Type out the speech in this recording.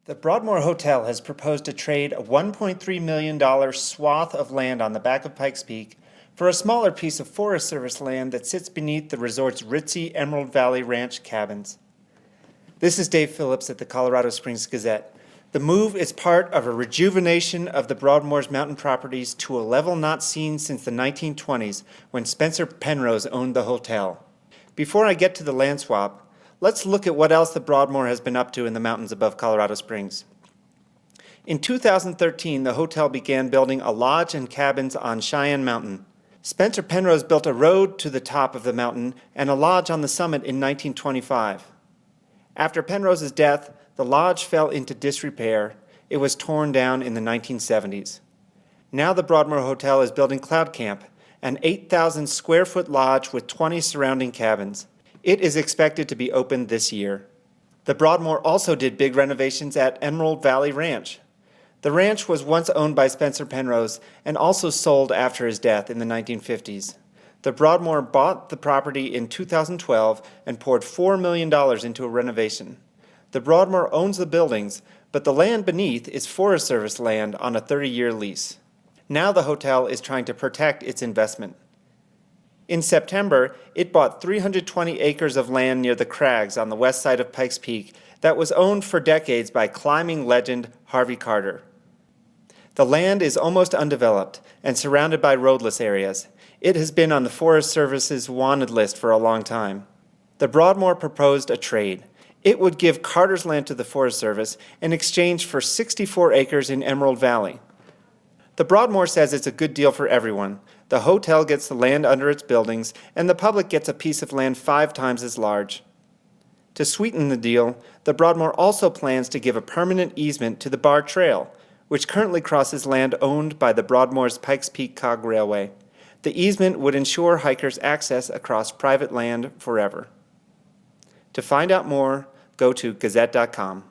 The Broadmoor Hotel has proposed to trade a $1.3 million swath of land on the back of Pikes Peak for a smaller piece of Forest Service land that sits beneath the resort's ritzy Emerald Valley Ranch cabins. This is Dave Phillips at the Colorado Springs Gazette. The move is part of a rejuvenation of the Broadmoor's mountain properties to a level not seen since the 1920s when Spencer Penrose owned the hotel. Before I get to the land swap, let's look at what else the Broadmoor has been up to in the mountains above Colorado Springs. In 2013, the hotel began building a lodge and cabins on Cheyenne Mountain. Spencer Penrose built a road to the top of the mountain and a lodge on the summit in 1925. After Penrose's death, the lodge fell into disrepair. It was torn down in the 1970s. Now the Broadmoor Hotel is building Cloud Camp, an 8,000 square foot lodge with 20 surrounding cabins. It is expected to be opened this year. The Broadmoor also did big renovations at Emerald Valley Ranch. The ranch was once owned by Spencer Penrose and also sold after his death in the 1950s. The Broadmoor bought the property in 2012 and poured $4 million into a renovation. The Broadmoor owns the buildings, but the land beneath is Forest Service land on a 30-year lease. Now the hotel is trying to protect its investment. In September, it bought 320 acres of land near the crags on the west side of Pikes Peak that was owned for decades by climbing legend Harvey Carter. The land is almost undeveloped and surrounded by roadless areas. It has been on the Forest Service's wanted list for a long time. The Broadmoor proposed a trade. It would give Carter's land to the Forest Service in exchange for 64 acres in Emerald Valley. The Broadmoor says it's a good deal for everyone. The hotel gets the land under its buildings, and the public gets a piece of land 5 times as large. To sweeten the deal, the Broadmoor also plans to give a permanent easement to the Bar Trail, which currently crosses land owned by the Broadmoor's Pikes Peak Cog Railway. The easement would ensure hikers access across private land forever. To find out more, go to gazette.com.